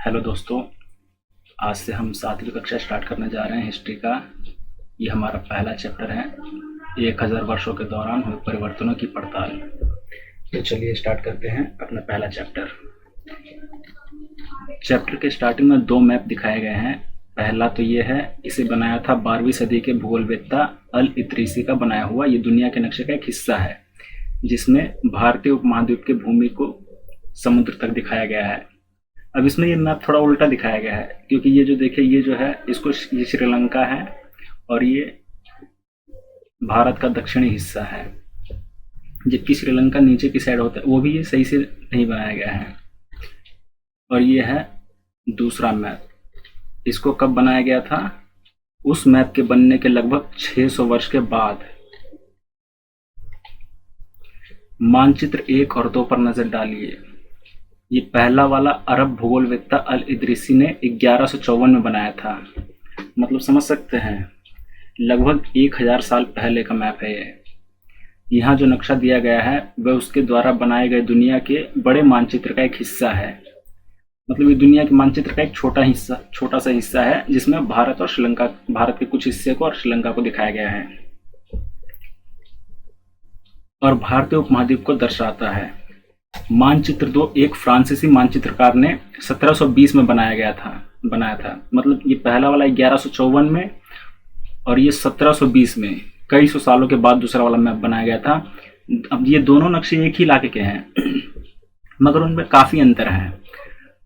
Hello दोस्तों, आज से हम 7वीं कक्षा स्टार्ट करने जा रहे हैं हिस्ट्री का। ये हमारा पहला चैप्टर है, 1000 वर्षों के दौरान हुए परिवर्तनों की पड़ताल। तो चलिए स्टार्ट करते हैं अपना पहला चैप्टर। चैप्टर के स्टार्टिंग में 2 मैप दिखाए गए हैं। पहला तो ये है, इसे बनाया था 12वीं सदी के भूगोलवेत्ता अल इद्रीसी का बनाया हुआ। ये दुनिया के नक्शे का एक हिस्सा है जिसमें भारतीय उपमहाद्वीप के भूमि को समुद्र तक दिखाया गया है। अब इसमें ये मैप थोड़ा उल्टा दिखाया गया है, क्योंकि ये जो देखिए, ये जो है इसको, ये श्रीलंका है और ये भारत का दक्षिणी हिस्सा है, जबकि श्रीलंका नीचे की साइड होता है। वो भी ये सही से नहीं बनाया गया है। और ये है दूसरा मैप। इसको कब बनाया गया था? उस मैप के बनने के लगभग 600 वर्ष के बाद। मानचित्र 1 और 2 पर नजर डालिए। ये पहला वाला अरब भूगोलवेत्ता अल इद्रीसी ने 1154 में बनाया था। मतलब समझ सकते हैं, लगभग 1000 साल पहले का मैप है ये। यहाँ जो नक्शा दिया गया है वह उसके द्वारा बनाए गए दुनिया के बड़े मानचित्र का एक हिस्सा है। मतलब ये दुनिया के मानचित्र का एक छोटा सा हिस्सा है, जिसमें भारत और श्रीलंका, भारत के कुछ हिस्से को और श्रीलंका को दिखाया गया है और भारतीय उपमहाद्वीप को दर्शाता है। मानचित्र 2 एक फ्रांसीसी मानचित्रकार ने 1720 में बनाया था। मतलब ये पहला वाला 1154 में और ये 1720 में, कई सौ सालों के बाद दूसरा वाला मैप बनाया गया था। अब ये दोनों नक्शे एक ही इलाके के हैं मगर उनमें काफी अंतर है।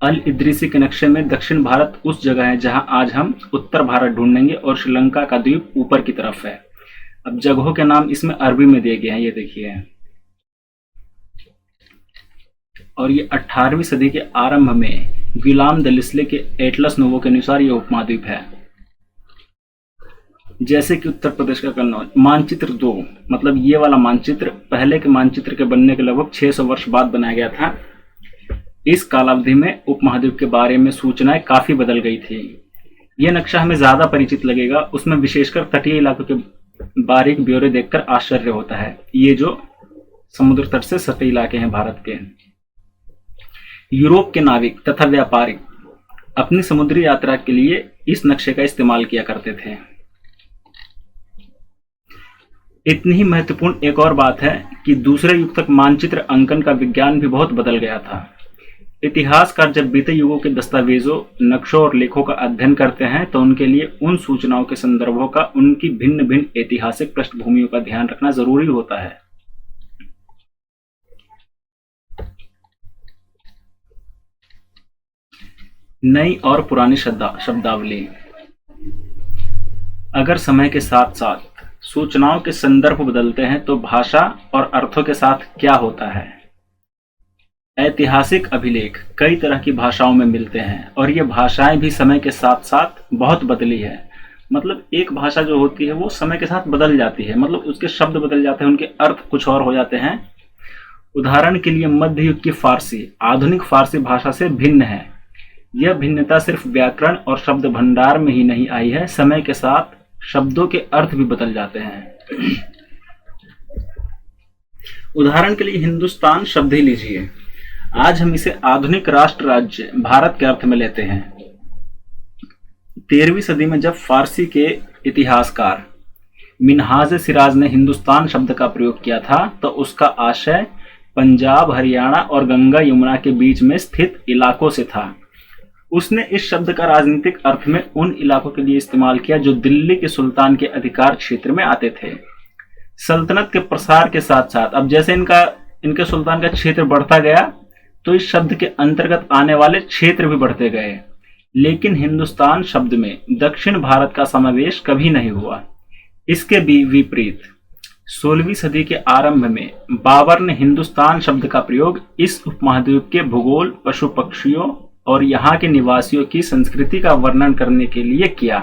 अल इद्रीसी के नक्शे में दक्षिण भारत उस जगह है जहां आज हम उत्तर भारत ढूंढेंगे और श्रीलंका का द्वीप ऊपर की तरफ है। अब जगहों के नाम इसमें अरबी में दिए गए हैं, ये देखिए। और ये 18वीं सदी के आरंभ में गुलाम दलिस्ले के एटलस नोवो के अनुसार ये उपमहाद्वीप है। जैसे कि उत्तर प्रदेश का कन्नौज। मानचित्र 2 मतलब ये वाला मानचित्र पहले के मानचित्र के बनने के लगभग 600 वर्ष बाद बनाया गया था। इस कालावधि में उपमहाद्वीप के बारे में सूचनाएं काफी बदल गई थी। यह नक्शा हमें ज्यादा परिचित लगेगा, उसमें विशेषकर तटीय इलाकों के बारीक ब्यौरे देखकर आश्चर्य होता है। ये जो समुद्र तट से सटे इलाके हैं भारत के। यूरोप के नाविक तथा व्यापारी अपनी समुद्री यात्रा के लिए इस नक्शे का इस्तेमाल किया करते थे। इतनी ही महत्वपूर्ण एक और बात है कि दूसरे युग तक मानचित्र अंकन का विज्ञान भी बहुत बदल गया था। इतिहासकार जब बीते युगों के दस्तावेजों, नक्शों और लेखों का अध्ययन करते हैं तो उनके लिए उन सूचनाओं के संदर्भों का, उनकी भिन्न भिन्न ऐतिहासिक पृष्ठभूमियों का ध्यान रखना जरूरी होता है। नई और पुरानी शब्दावली। अगर समय के साथ साथ सूचनाओं के संदर्भ बदलते हैं तो भाषा और अर्थों के साथ क्या होता है? ऐतिहासिक अभिलेख कई तरह की भाषाओं में मिलते हैं और ये भाषाएं भी समय के साथ साथ बहुत बदली है। मतलब एक भाषा जो होती है वो समय के साथ बदल जाती है, मतलब उसके शब्द बदल जाते हैं, उनके अर्थ कुछ और हो जाते हैं। उदाहरण के लिए मध्य युग की फारसी आधुनिक फारसी भाषा से भिन्न है। यह भिन्नता सिर्फ व्याकरण और शब्द भंडार में ही नहीं आई है, समय के साथ शब्दों के अर्थ भी बदल जाते हैं। उदाहरण के लिए हिंदुस्तान शब्द ही लीजिए। आज हम इसे आधुनिक राष्ट्र राज्य भारत के अर्थ में लेते हैं। 13वीं सदी में जब फारसी के इतिहासकार मिन्हाज सिराज ने हिंदुस्तान शब्द का प्रयोग किया था तो उसका आशय पंजाब, हरियाणा और गंगा यमुना के बीच में स्थित इलाकों से था। उसने इस शब्द का राजनीतिक अर्थ में उन इलाकों के लिए इस्तेमाल किया जो दिल्ली के सुल्तान के अधिकार क्षेत्र में आते थे। सल्तनत के प्रसार के साथ साथ अब जैसे इनके सुल्तान का क्षेत्र बढ़ता गया तो इस शब्द के अंतर्गत आने वाले क्षेत्र भी बढ़ते गए, लेकिन हिंदुस्तान शब्द में दक्षिण भारत का समावेश कभी नहीं हुआ। इसके भी विपरीत 16वीं सदी के आरंभ में बाबर ने हिंदुस्तान शब्द का प्रयोग इस उपमहाद्वीप के भूगोल, पशु पक्षियों और यहाँ के निवासियों की संस्कृति का वर्णन करने के लिए किया।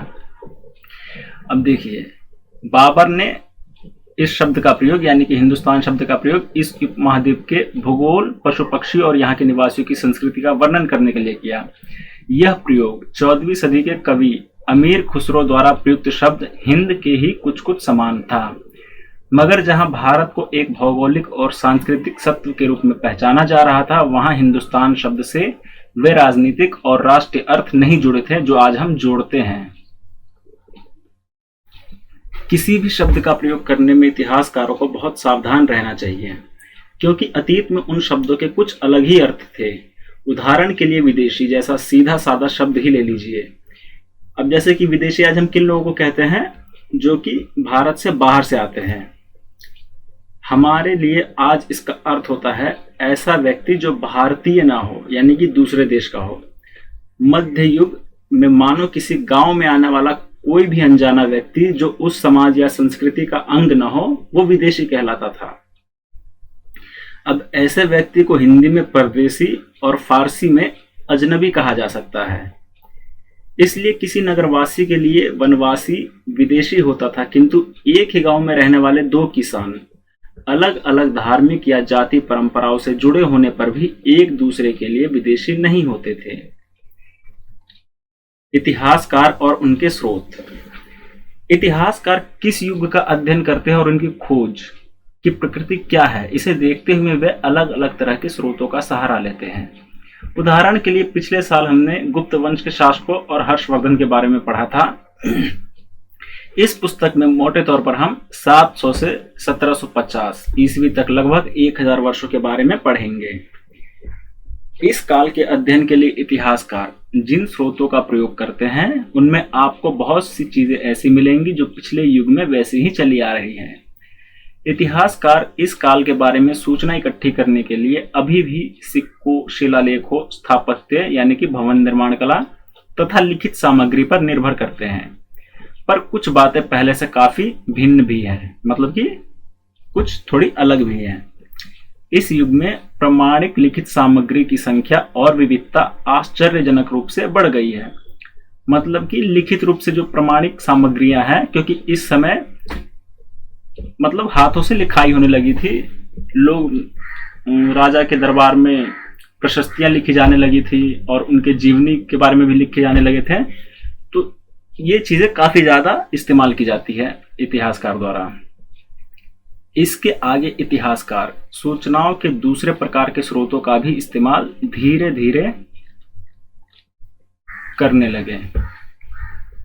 अब देखिए, बाबर ने इस शब्द का प्रयोग, यानी कि हिंदुस्तान शब्द का प्रयोग इस उपमहाद्वीप के भूगोल, पशु पक्षी और यहाँ के निवासियों की संस्कृति का वर्णन करने के लिए किया। यह प्रयोग 14वीं सदी के कवि अमीर खुसरो द्वारा प्रयुक्त शब्द हिंद के ही कुछ कुछ समान था, मगर जहां भारत को एक भौगोलिक और सांस्कृतिक सत्व के रूप में पहचाना जा रहा था, वहां हिंदुस्तान शब्द से वे राजनीतिक और राष्ट्रीय अर्थ नहीं जुड़े थे जो आज हम जोड़ते हैं। किसी भी शब्द का प्रयोग करने में इतिहासकारों को बहुत सावधान रहना चाहिए, क्योंकि अतीत में उन शब्दों के कुछ अलग ही अर्थ थे। उदाहरण के लिए विदेशी जैसा सीधा साधा शब्द ही ले लीजिए। अब जैसे कि विदेशी आज हम किन लोगों को कहते हैं, जो कि भारत से बाहर से आते हैं। हमारे लिए आज इसका अर्थ होता है ऐसा व्यक्ति जो भारतीय ना हो, यानी कि दूसरे देश का हो। मध्य युग में मानो किसी गांव में आने वाला कोई भी अनजाना व्यक्ति जो उस समाज या संस्कृति का अंग न हो, वो विदेशी कहलाता था। अब ऐसे व्यक्ति को हिंदी में परदेसी और फारसी में अजनबी कहा जा सकता है। इसलिए किसी नगरवासी के लिए वनवासी विदेशी होता था, किंतु एक ही गांव में रहने वाले दो किसान अलग अलग धार्मिक या जाति परंपराओं से जुड़े होने पर भी एक दूसरे के लिए विदेशी नहीं होते थे। इतिहासकार और उनके स्रोत। इतिहासकार किस युग का अध्ययन करते हैं और उनकी खोज की प्रकृति क्या है, इसे देखते हुए वे अलग अलग तरह के स्रोतों का सहारा लेते हैं। उदाहरण के लिए पिछले साल हमने गुप्त वंश के शासकों और हर्षवर्धन के बारे में पढ़ा था। इस पुस्तक में मोटे तौर पर हम 700 से 1750 ईस्वी तक लगभग 1000 वर्षों के बारे में पढ़ेंगे। इस काल के अध्ययन के लिए इतिहासकार जिन स्रोतों का प्रयोग करते हैं उनमें आपको बहुत सी चीजें ऐसी मिलेंगी जो पिछले युग में वैसी ही चली आ रही हैं। इतिहासकार इस काल के बारे में सूचना इकट्ठी करने के लिए अभी भी सिक्कों, शिलालेखों, स्थापत्य यानी कि भवन निर्माण कला तथा लिखित सामग्री पर निर्भर करते हैं। पर कुछ बातें पहले से काफी भिन्न भी हैं, मतलब कि कुछ थोड़ी अलग भी हैं। इस युग में प्रमाणिक लिखित सामग्री की संख्या और विविधता आश्चर्यजनक रूप से बढ़ गई है। मतलब कि लिखित रूप से जो प्रमाणिक सामग्रियां हैं, क्योंकि इस समय मतलब हाथों से लिखाई होने लगी थी। लोग राजा के दरबार में प्रशस्तियां लिखी जाने लगी थी और उनके जीवनी के बारे में भी लिखे जाने लगे थे। तो ये चीजें काफी ज्यादा इस्तेमाल की जाती है इतिहासकार द्वारा। इसके आगे इतिहासकार सूचनाओं के दूसरे प्रकार के स्रोतों का भी इस्तेमाल धीरे धीरे करने लगे,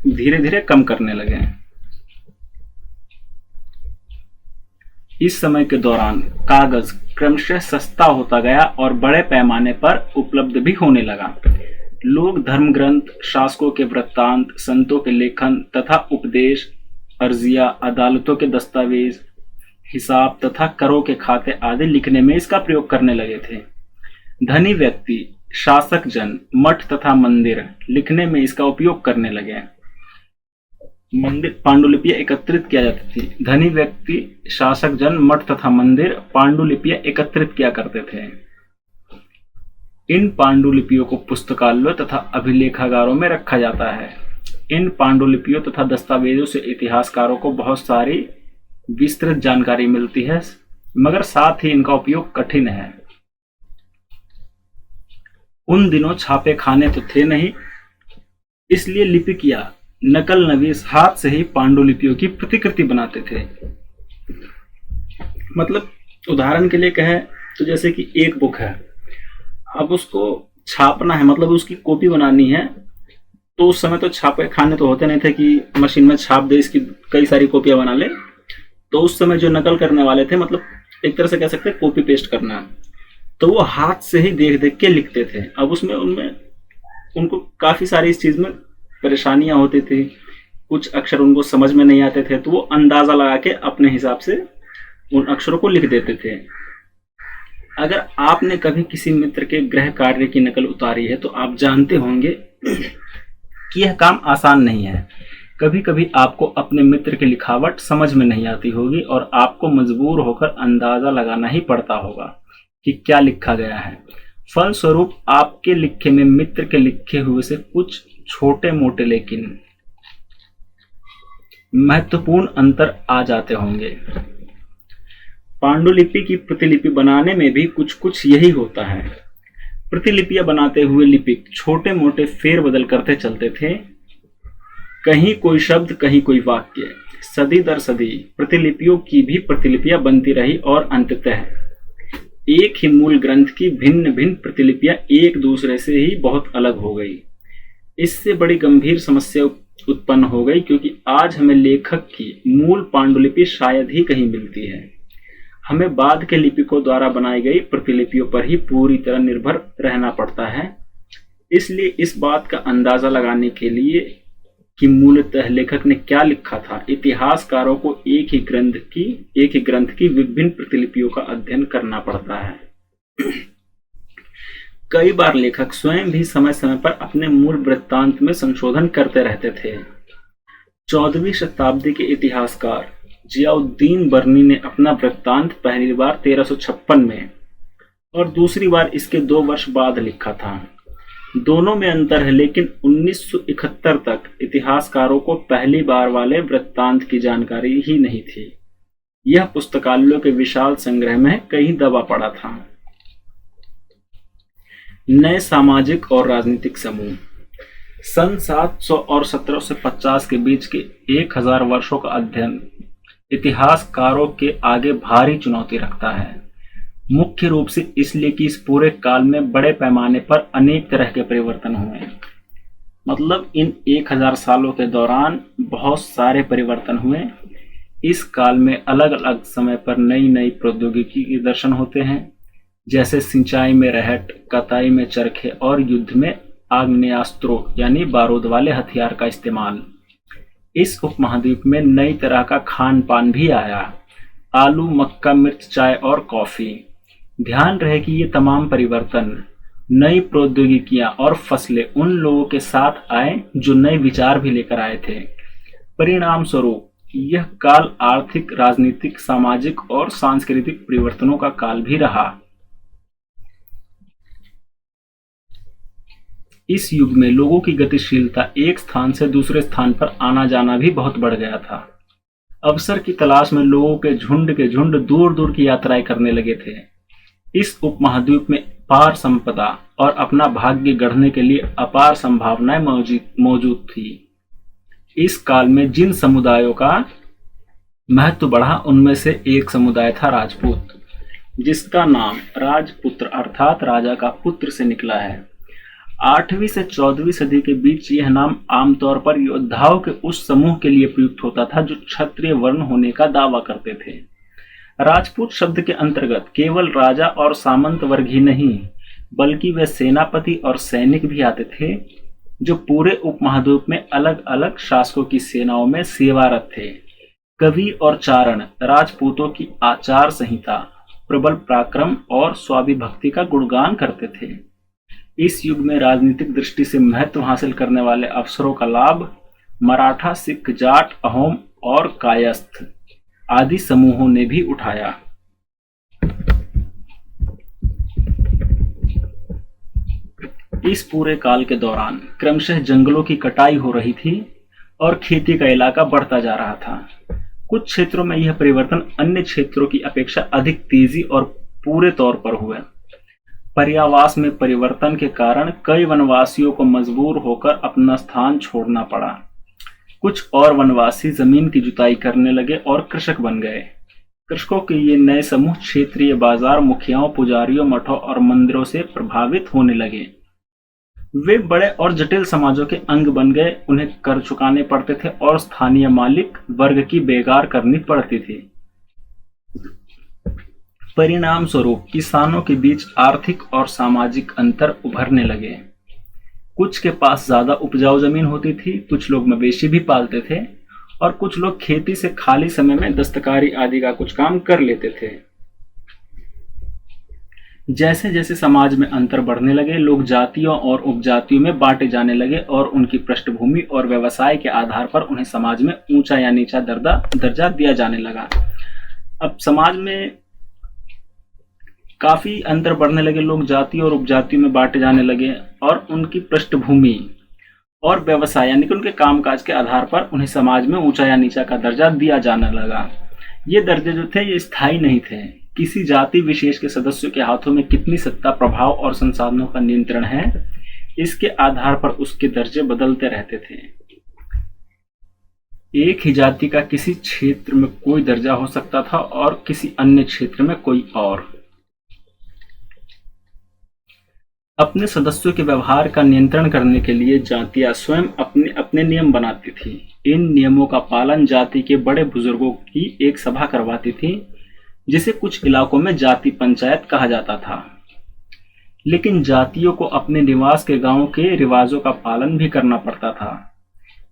धीरे धीरे कम करने लगे। इस समय के दौरान कागज क्रमशः सस्ता होता गया और बड़े पैमाने पर उपलब्ध भी होने लगा। लोग धर्म ग्रंथ, शासकों के वृत्तांत, संतों के लेखन तथा उपदेश, अर्जिया, अदालतों के दस्तावेज, हिसाब तथा करों के खाते आदि लिखने में इसका प्रयोग करने लगे थे। धनी व्यक्ति, शासक जन मठ तथा मंदिर लिखने में इसका उपयोग करने लगे। मंदिर पांडुलिपियां एकत्रित किया जाती थी। धनी व्यक्ति, शासक जन मठ तथा मंदिर पांडुलिपियां एकत्रित किया करते थे। इन पांडुलिपियों को पुस्तकालयों तथा अभिलेखागारों में रखा जाता है। इन पांडुलिपियों तथा दस्तावेजों से इतिहासकारों को बहुत सारी विस्तृत जानकारी मिलती है, मगर साथ ही इनका उपयोग कठिन है। उन दिनों छापे खाने तो थे नहीं, इसलिए लिपिकिया नकल नवीस हाथ से ही पांडुलिपियों की प्रतिकृति बनाते थे। मतलब उदाहरण के लिए कहें तो जैसे कि एक बुक है, अब उसको छापना है, मतलब उसकी कॉपी बनानी है, तो उस समय तो छापे खाने तो होते नहीं थे कि मशीन में छाप दे इसकी कई सारी कॉपियां बना ले। तो उस समय जो नकल करने वाले थे, मतलब एक तरह से कह सकते हैं कॉपी पेस्ट करना, तो वो हाथ से ही देख देख के लिखते थे। अब उसमें उनको काफी सारी इस चीज में परेशानियां होती थी। कुछ अक्षर उनको समझ में नहीं आते थे, तो वो अंदाजा लगा के अपने हिसाब से उन अक्षरों को लिख देते थे। अगर आपने कभी किसी मित्र के गृह कार्य की नकल उतारी है तो आप जानते होंगे कि यह काम आसान नहीं है। कभी कभी आपको अपने मित्र की लिखावट समझ में नहीं आती होगी और आपको मजबूर होकर अंदाजा लगाना ही पड़ता होगा कि क्या लिखा गया है। फलस्वरूप आपके लिखे में मित्र के लिखे हुए से कुछ छोटे मोटे लेकिन महत्वपूर्ण अंतर आ जाते होंगे। पांडुलिपि की प्रतिलिपि बनाने में भी कुछ कुछ यही होता है। प्रतिलिपियां बनाते हुए लिपिक छोटे मोटे फेरबदल करते चलते थे, कहीं कोई शब्द कहीं कोई वाक्य। सदी दर सदी प्रतिलिपियों की भी प्रतिलिपियां बनती रही और अंततः एक ही मूल ग्रंथ की भिन्न भिन्न प्रतिलिपियां एक दूसरे से ही बहुत अलग हो गई। इससे बड़ी गंभीर समस्या उत्पन्न हो गई, क्योंकि आज हमें लेखक की मूल पांडुलिपि शायद ही कहीं मिलती है। हमें बाद के लिपिकों द्वारा बनाई गई प्रतिलिपियों पर ही पूरी तरह निर्भर रहना पड़ता है। इसलिए इस बात का अंदाजा लगाने के लिए कि मूलतः लेखक ने क्या लिखा था, इतिहासकारों को एक ही ग्रंथ की विभिन्न प्रतिलिपियों का अध्ययन करना पड़ता है। कई बार लेखक स्वयं भी समय समय पर अपने मूल वृत्तांत में संशोधन करते रहते थे। 14वीं शताब्दी के इतिहासकार जियाउद्दीन बर्नी ने अपना वृत्तांत पहली बार 1356 में और दूसरी बार इसके 2 वर्ष बाद लिखा था। दोनों में अंतर है, लेकिन 1971 तक इतिहासकारों को पहली बार वाले वृत्तांत की जानकारी ही नहीं थी। यह पुस्तकालयों के विशाल संग्रह में कहीं दबा पड़ा था। नए सामाजिक और राजनीतिक समूह। सन 700 और 1750 के बीच के 1000 वर्षों का अध्ययन इतिहासकारों के आगे भारी चुनौती रखता है। मुख्य रूप से इसलिए कि इस पूरे काल में बड़े पैमाने पर अनेक तरह के परिवर्तन हुए। मतलब इन 1000 सालों के दौरान बहुत सारे परिवर्तन हुए। इस काल में अलग अलग समय पर नई नई प्रौद्योगिकी के दर्शन होते हैं, जैसे सिंचाई में रहट, कताई में चरखे और युद्ध में आग्नेयास्त्रों यानी बारूद वाले हथियार का इस्तेमाल। इस उपमहाद्वीप में नई तरह का खान पान भी आया, आलू, मक्का, मिर्च, चाय और कॉफी। ध्यान रहे कि ये तमाम परिवर्तन, नई प्रौद्योगिकियां और फसलें उन लोगों के साथ आए जो नए विचार भी लेकर आए थे। परिणाम स्वरूप यह काल आर्थिक, राजनीतिक, सामाजिक और सांस्कृतिक परिवर्तनों का काल भी रहा। इस युग में लोगों की गतिशीलता, एक स्थान से दूसरे स्थान पर आना जाना भी बहुत बढ़ गया था। अवसर की तलाश में लोगों के झुंड दूर दूर की यात्राएं करने लगे थे। इस उपमहाद्वीप में अपार संपदा और अपना भाग्य गढ़ने के लिए अपार संभावनाएं मौजूद थी। इस काल में जिन समुदायों का महत्व बढ़ा, उनमें से एक समुदाय था राजपूत, जिसका नाम राजपुत्र अर्थात राजा का पुत्र से निकला है। 8वीं से 14वीं सदी के बीच यह नाम आमतौर पर योद्धाओं के उस समूह के लिए प्रयुक्त होता था जो क्षत्रिय वर्ण होने का दावा करते थे। राजपूत शब्द के अंतर्गत केवल राजा और सामंत वर्ग ही नहीं, बल्कि वे सेनापति और सैनिक भी आते थे, जो पूरे उपमहाद्वीप में अलग अलग शासकों की सेनाओं में सेवारत थे। कवि और चारण राजपूतों की आचार संहिता, प्रबल पराक्रम और स्वाभिभक्ति का गुणगान करते थे। इस युग में राजनीतिक दृष्टि से महत्व हासिल करने वाले अफसरों का लाभ मराठा, सिख, जाट, अहोम और कायस्थ आदि समूहों ने भी उठाया। इस पूरे काल के दौरान क्रमशः जंगलों की कटाई हो रही थी और खेती का इलाका बढ़ता जा रहा था। कुछ क्षेत्रों में यह परिवर्तन अन्य क्षेत्रों की अपेक्षा अधिक तेजी और पूरे तौर पर हुए। पर्यावास में परिवर्तन के कारण कई वनवासियों को मजबूर होकर अपना स्थान छोड़ना पड़ा। कुछ और वनवासी जमीन की जुताई करने लगे और कृषक बन गए। कृषकों के ये नए समूह क्षेत्रीय बाजार, मुखियाओं, पुजारियों, मठों और मंदिरों से प्रभावित होने लगे। वे बड़े और जटिल समाजों के अंग बन गए। उन्हें कर चुकाने पड़ते थे और स्थानीय मालिक वर्ग की बेगार करनी पड़ती थी। परिणाम स्वरूप किसानों के बीच आर्थिक और सामाजिक अंतर उभरने लगे। कुछ के पास ज्यादा उपजाऊ जमीन होती थी, कुछ लोग मवेशी भी पालते थे और कुछ लोग खेती से खाली समय में दस्तकारी आदि का कुछ काम कर लेते थे। जैसे जैसे समाज में अंतर बढ़ने लगे, लोग जातियों और उपजातियों में बांटे जाने लगे और उनकी पृष्ठभूमि और व्यवसाय के आधार पर उन्हें समाज में ऊंचा या नीचा दर्जा दिया जाने लगा। अब समाज में काफी अंतर बढ़ने लगे, लोग जाति और उपजातियों में बांटे जाने लगे और उनकी पृष्ठभूमि और व्यवसाय यानी कि उनके कामकाज के आधार पर उन्हें समाज में ऊंचा या नीचा का दर्जा दिया जाने लगा। ये दर्जे जो थे ये स्थायी नहीं थे। किसी जाति विशेष के सदस्यों के हाथों में कितनी सत्ता, प्रभाव और संसाधनों का नियंत्रण है, इसके आधार पर उसके दर्जे बदलते रहते थे। एक ही जाति का किसी क्षेत्र में कोई दर्जा हो सकता था और किसी अन्य क्षेत्र में कोई और। अपने सदस्यों के व्यवहार का नियंत्रण करने के लिए जातियां स्वयं अपने अपने नियम बनाती थी। इन नियमों का पालन जाति के बड़े बुजुर्गों की एक सभा करवाती थी, जिसे कुछ इलाकों में जाति पंचायत कहा जाता था। लेकिन जातियों को अपने निवास के गांव के रिवाजों का पालन भी करना पड़ता था।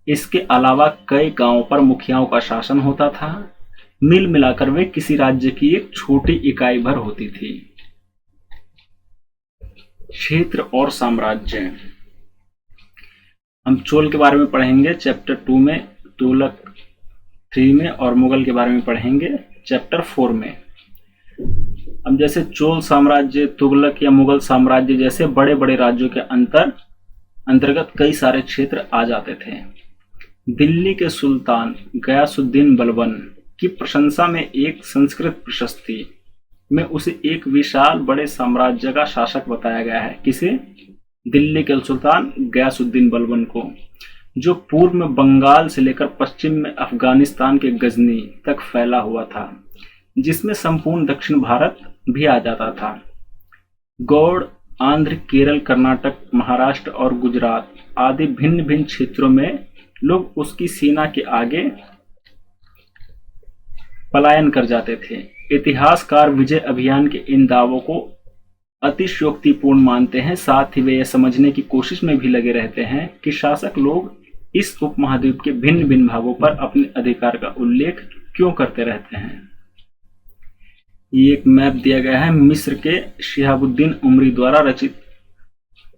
इसके अलावा कई गांवों पर मुखियाओं का शासन होता था। मिल मिलाकर वे किसी राज्य की एक छोटी इकाई भर होती थी। क्षेत्र और साम्राज्य। हम चोल के बारे में पढ़ेंगे चैप्टर 2 में, तुगलक 3 में, और मुगल के बारे में पढ़ेंगे चैप्टर 4 में। अब जैसे चोल साम्राज्य, तुगलक या मुगल साम्राज्य जैसे बड़े बड़े राज्यों के अंतर्गत कई सारे क्षेत्र आ जाते थे। दिल्ली के सुल्तान गयासुद्दीन बलबन की प्रशंसा में एक संस्कृत प्रशस्ति में उसे एक विशाल बड़े साम्राज्य का शासक बताया गया है। किसे? दिल्ली के सुल्तान गयासुद्दीन बलबन को, जो पूर्व में बंगाल से लेकर पश्चिम में अफगानिस्तान के गजनी तक फैला हुआ था, जिसमें संपूर्ण दक्षिण भारत भी आ जाता था। गौड़, आंध्र, केरल, कर्नाटक, महाराष्ट्र और गुजरात आदि भिन्न भिन्न क्षेत्रों में लोग उसकी सेना के आगे पलायन कर जाते थे। इतिहासकार विजय अभियान के इन दावों को अतिशयोक्तिपूर्ण मानते हैं। साथ ही वे यह समझने की कोशिश में भी लगे रहते हैं कि शासक लोग इस उपमहाद्वीप के भिन्न भिन्न भागों पर अपने अधिकार का उल्लेख क्यों करते रहते हैं। ये एक मैप दिया गया है मिस्र के शिहाबुद्दीन उमरी द्वारा रचित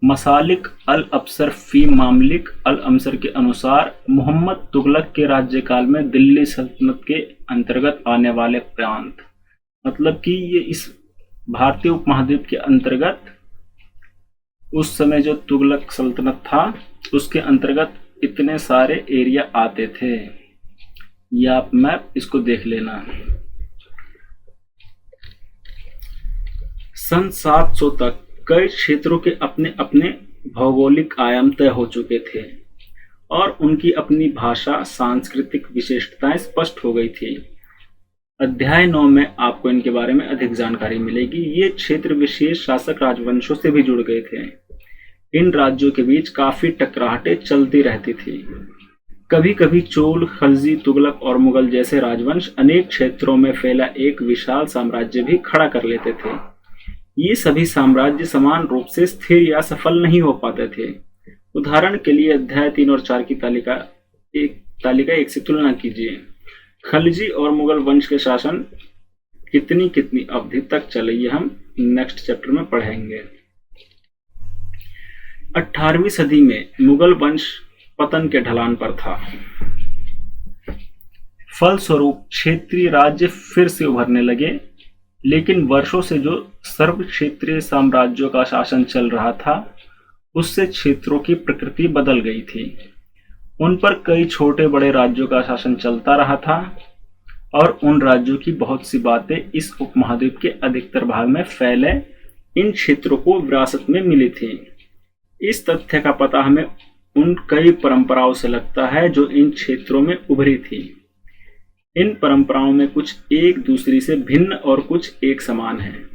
मसालिक अल अब्सर फी मामलिक अल अमसर के अनुसार मोहम्मद तुगलक के राज्यकाल में दिल्ली सल्तनत के अंतर्गत आने वाले प्रांत, मतलब कि ये इस भारतीय उपमहाद्वीप के अंतर्गत उस समय जो तुगलक सल्तनत था उसके अंतर्गत इतने सारे एरिया आते थे। ये आप मैप इसको देख लेना। सन 700 तक कई क्षेत्रों के अपने अपने भौगोलिक आयाम तय हो चुके थे और उनकी अपनी भाषा, सांस्कृतिक विशेषताएं स्पष्ट हो गई थी। अध्याय 9 में आपको इनके बारे में अधिक जानकारी मिलेगी। ये क्षेत्र विशेष शासक राजवंशों से भी जुड़ गए थे। इन राज्यों के बीच काफी टकराहटें चलती रहती थी। कभी कभी चोल, खलजी, तुगलक और मुगल जैसे राजवंश अनेक क्षेत्रों में फैला एक विशाल साम्राज्य भी खड़ा कर लेते थे। ये सभी साम्राज्य समान रूप से स्थिर या सफल नहीं हो पाते थे। उदाहरण के लिए अध्याय 3 और 4 की तालिका एक से तुलना कीजिए। खलजी और मुगल वंश के शासन कितनी कितनी अवधि तक चले, ये हम नेक्स्ट चैप्टर में पढ़ेंगे। 18वीं सदी में मुगल वंश पतन के ढलान पर था। फलस्वरूप क्षेत्रीय राज्य फिर से उभरने लगे, लेकिन वर्षों से जो सर्व क्षेत्रीय साम्राज्यों का शासन चल रहा था उससे क्षेत्रों की प्रकृति बदल गई थी। उन पर कई छोटे बड़े राज्यों का शासन चलता रहा था और उन राज्यों की बहुत सी बातें इस उपमहाद्वीप के अधिकतर भाग में फैले इन क्षेत्रों को विरासत में मिली थी। इस तथ्य का पता हमें उन कई परंपराओं से लगता है जो इन क्षेत्रों में उभरी थी। इन परंपराओं में कुछ एक दूसरी से भिन्न और कुछ एक समान हैं।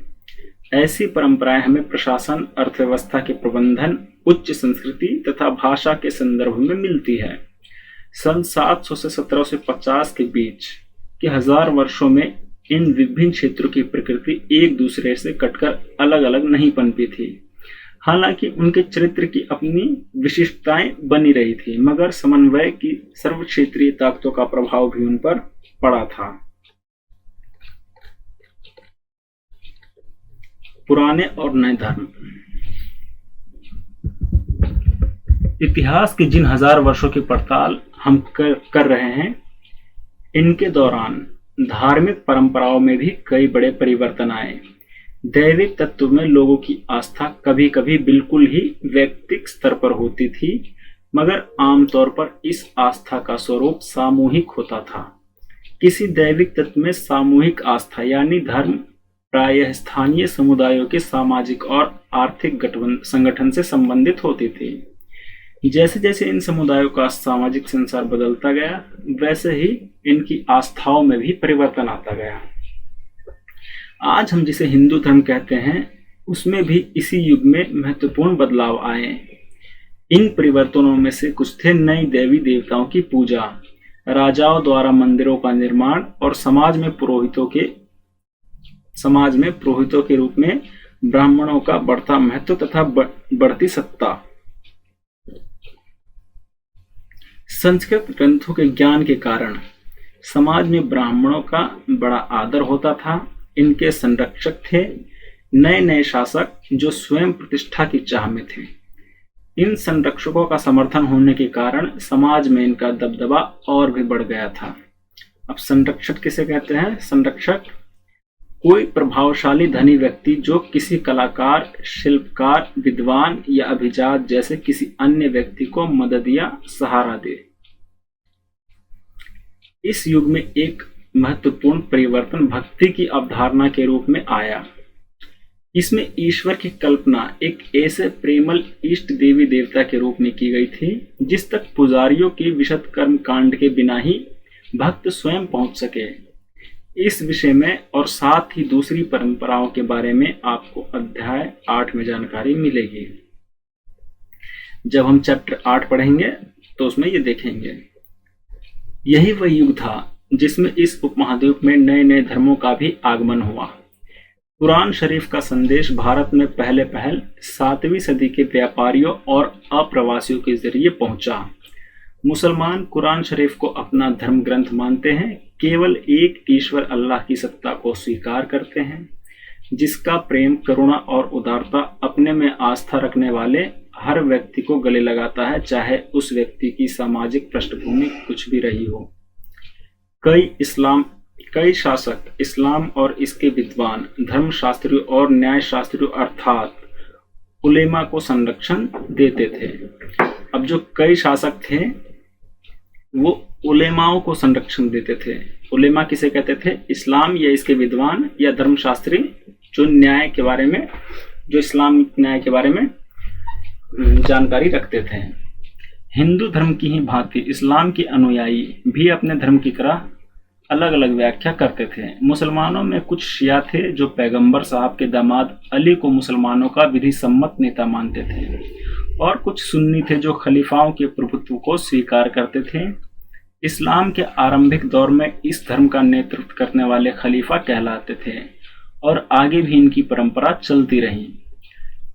ऐसी परंपराएं हमें प्रशासन, अर्थव्यवस्था के प्रबंधन, उच्च संस्कृति तथा भाषा के संदर्भ में मिलती है। सन 700 से 1750 के बीच के 1000 वर्षों में इन विभिन्न क्षेत्रों की प्रकृति एक दूसरे से कटकर अलग अलग नहीं पनपी थी। हालांकि उनके चरित्र की अपनी विशिष्टताएं बनी रही थी, मगर समन्वय की सर्व क्षेत्रीय ताकतों का प्रभाव भी उन पर पड़ा था। पुराने और नए धर्म। इतिहास के जिन 1000 वर्षों की पड़ताल हम कर रहे हैं, इनके दौरान धार्मिक परंपराओं में भी कई बड़े परिवर्तन आए। दैविक तत्व में लोगों की आस्था कभी कभी बिल्कुल ही व्यक्तिगत स्तर पर होती थी, मगर आमतौर पर इस आस्था का स्वरूप सामूहिक होता था। किसी दैविक तत्व में सामूहिक आस्था यानी धर्म प्रायः स्थानीय समुदायों के सामाजिक और आर्थिक संगठन से संबंधित होती थी। जैसे जैसे इन समुदायों का सामाजिक संसार बदलता गया, वैसे ही इनकी आस्थाओं में भी परिवर्तन आता गया। आज हम जिसे हिंदू धर्म कहते हैं, उसमें भी इसी युग में महत्वपूर्ण बदलाव आए। इन परिवर्तनों में से कुछ थे नई देवी देवताओं की पूजा, राजाओं द्वारा मंदिरों का निर्माण और समाज में पुरोहितों के रूप में ब्राह्मणों का बढ़ता महत्व तथा बढ़ती सत्ता। संस्कृत ग्रंथों के ज्ञान के कारण समाज में ब्राह्मणों का बड़ा आदर होता था। इनके संरक्षक थे नए नए शासक जो स्वयं प्रतिष्ठा की चाह में थे। इन संरक्षकों का समर्थन होने के कारण समाज में इनका दबदबा और भी बढ़ गया था। अब संरक्षक किसे कहते हैं? संरक्षक कोई प्रभावशाली धनी व्यक्ति जो किसी कलाकार, शिल्पकार, विद्वान या अभिजात जैसे किसी अन्य व्यक्ति को मदद या सहारा दे। इस युग में एक महत्वपूर्ण परिवर्तन भक्ति की अवधारणा के रूप में आया। इसमें ईश्वर की कल्पना एक ऐसे प्रेमल इष्ट देवी देवता के रूप में की गई थी जिस तक पुजारियों की विशद कर्म कांड के बिना ही भक्त स्वयं पहुंच सके। इस विषय में और साथ ही दूसरी परंपराओं के बारे में आपको अध्याय 8 में जानकारी मिलेगी। जब हम चैप्टर 8 पढ़ेंगे तो उसमें ये देखेंगे। यही वह युग था जिसमें इस उपमहाद्वीप में नए नए धर्मों का भी आगमन हुआ। कुरान शरीफ का संदेश भारत में पहले 7वीं सदी के व्यापारियों और अप्रवासियों के जरिए पहुंचा। मुसलमान कुरान शरीफ को अपना धर्म ग्रंथ मानते हैं, केवल एक ईश्वर अल्लाह की सत्ता को स्वीकार करते हैं, जिसका प्रेम, करुणा और उदारता अपने में आस्था रखने वाले हर व्यक्ति को गले लगाता है, चाहे उस व्यक्ति की सामाजिक पृष्ठभूमि कुछ भी रही हो। कई शासक इस्लाम और इसके विद्वान, धर्मशास्त्रियों और न्यायशास्त्रियों अर्थात उलेमा को संरक्षण देते थे। अब जो कई शासक थे वो उलेमाओं को संरक्षण देते थे। उलेमा किसे कहते थे? इस्लाम या इसके विद्वान या धर्मशास्त्री जो इस्लाम न्याय के बारे में जानकारी रखते थे। हिंदू धर्म की ही भांति इस्लाम के अनुयायी भी अपने धर्म की तरह अलग अलग व्याख्या करते थे। मुसलमानों में कुछ शिया थे जो पैगंबर साहब के दामाद अली को मुसलमानों का विधि सम्मत नेता मानते थे, और कुछ सुन्नी थे जो खलीफाओं के प्रभुत्व को स्वीकार करते थे। इस्लाम के आरंभिक दौर में इस धर्म का नेतृत्व करने वाले खलीफा कहलाते थे और आगे भी इनकी परंपरा चलती रही।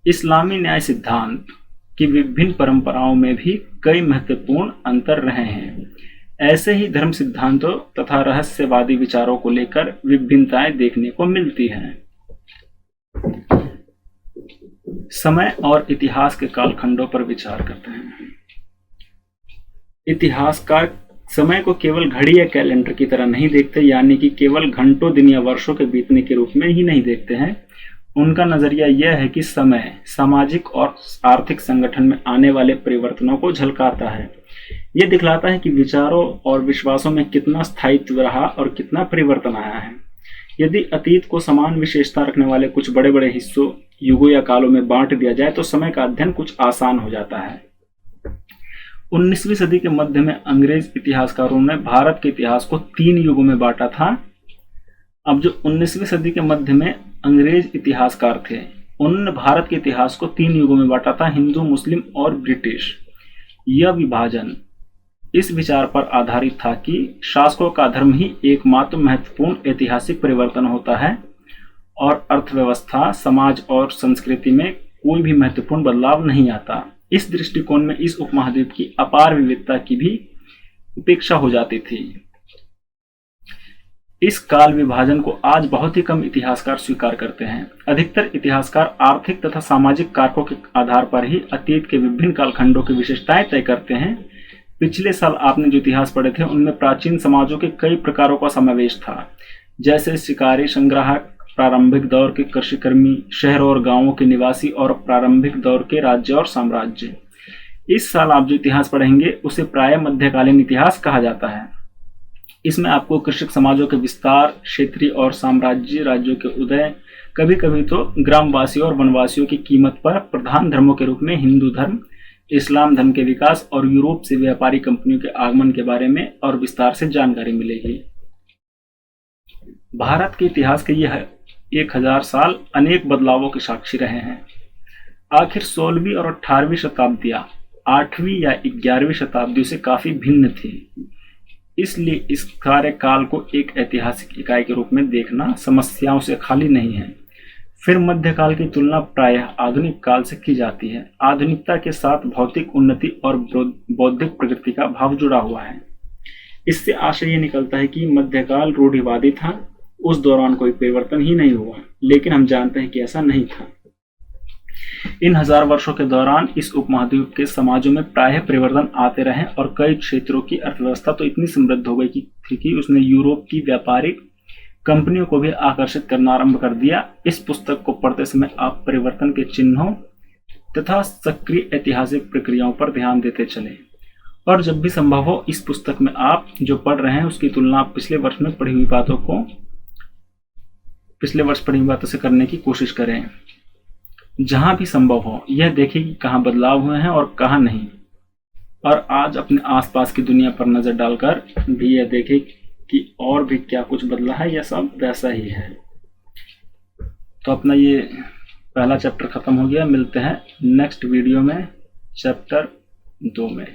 इस्लामी न्याय सिद्धांत की विभिन्न परंपराओं में भी कई महत्वपूर्ण अंतर रहे हैं। ऐसे ही धर्म सिद्धांतों तथा रहस्यवादी विचारों को लेकर विभिन्नताएं देखने को मिलती हैं। समय और इतिहास के कालखंडों पर विचार करते हैं। इतिहासकार समय को केवल घड़ी या कैलेंडर की तरह नहीं देखते, यानी कि केवल घंटों, दिन या वर्षों के बीतने के रूप में ही नहीं देखते हैं। उनका नजरिया यह है कि समय सामाजिक और आर्थिक संगठन में आने वाले परिवर्तनों को झलकाता है। यह दिखलाता है कि विचारों और विश्वासों में कितना स्थायित्व रहा और कितना परिवर्तन आया है। यदि अतीत को समान विशेषता रखने वाले कुछ बड़े बड़े हिस्सों, युगों या कालों में बांट दिया जाए तो समय का अध्ययन कुछ आसान हो जाता है। 19वीं सदी के मध्य में अंग्रेज इतिहासकारों ने भारत के इतिहास को 3 युगों में बांटा था। अब जो 19वीं सदी के मध्य में अंग्रेज इतिहासकार थे, उन्होंने भारत के इतिहास को 3 युगों में बांटा था, हिंदू, मुस्लिम और ब्रिटिश। यह विभाजन इस विचार पर आधारित था कि शासकों का धर्म ही एकमात्र महत्वपूर्ण ऐतिहासिक परिवर्तन होता है और अर्थव्यवस्था, समाज और संस्कृति में कोई भी महत्वपूर्ण बदलाव नहीं आता। इस दृष्टिकोण में इस उपमहाद्वीप की अपार विविधता की भी उपेक्षा हो जाती थी। इस काल विभाजन को आज बहुत ही कम इतिहासकार स्वीकार करते हैं। अधिकतर इतिहासकार आर्थिक तथा सामाजिक कारकों के आधार पर ही अतीत के विभिन्न कालखंडों की विशेषताएं तय करते हैं। पिछले साल आपने जो इतिहास पढ़े थे उनमें प्राचीन समाजों के कई प्रकारों का समावेश था, जैसे शिकारी, संग्राहक, प्रारंभिक दौर के कृषिकर्मी, शहर और गांवों के निवासी और प्रारंभिक दौर के राज्य और साम्राज्य। इस साल आप जो इतिहास पढ़ेंगे उसे प्राय मध्यकालीन इतिहास कहा जाता है। इसमें आपको कृषक समाजों के विस्तार, क्षेत्रीय और साम्राज्य राज्यों के उदय, कभी कभी तो ग्रामवासियों और वनवासियों की कीमत पर प्रधान धर्मों के रूप में हिंदू धर्म, इस्लाम धर्म के विकास और यूरोप से व्यापारी कंपनियों के आगमन के बारे में और विस्तार से जानकारी मिलेगी। भारत के इतिहास के यह 1000 साल अनेक बदलावों के साक्षी रहे हैं। आखिर 16वीं और 18वीं शताब्दियां 8वीं या 11वीं शताब्दी से काफी भिन्न थी, इसलिए इस कार्यकाल को एक ऐतिहासिक इकाई के रूप में देखना समस्याओं से खाली नहीं है। फिर मध्यकाल की तुलना प्रायः आधुनिक काल से की जाती है। आधुनिकता के साथ भौतिक उन्नति और बौद्धिक प्रगति का भाव जुड़ा हुआ है। इससे आशय ये निकलता है कि मध्यकाल रूढ़िवादी था, उस दौरान कोई परिवर्तन ही नहीं हुआ, लेकिन हम जानते हैं कि ऐसा नहीं था। इन 1000 वर्षों के दौरान इस उपमहाद्वीप के समाजों में प्रायः परिवर्तन आते रहे और कई क्षेत्रों की अर्थव्यवस्था तो इतनी समृद्ध हो गई थी कि उसने यूरोप की व्यापारिक कंपनियों को भी आकर्षित करना आरंभ कर दिया। इस पुस्तक को पढ़ते समय आप परिवर्तन के चिन्हों तथा सक्रिय ऐतिहासिक प्रक्रियाओं पर ध्यान देते चलें, और जब भी संभव हो इस पुस्तक में आप जो पढ़ रहे हैं उसकी तुलना आप पिछले वर्ष पढ़ी हुई बातों से करने की कोशिश करें। जहां भी संभव हो यह देखें कि कहां बदलाव हुए हैं और कहां नहीं, और आज अपने आसपास की दुनिया पर नजर डालकर भी यह देखें कि और भी क्या कुछ बदला है या सब वैसा ही है। तो अपना ये पहला चैप्टर खत्म हो गया। मिलते हैं नेक्स्ट वीडियो में चैप्टर 2 में।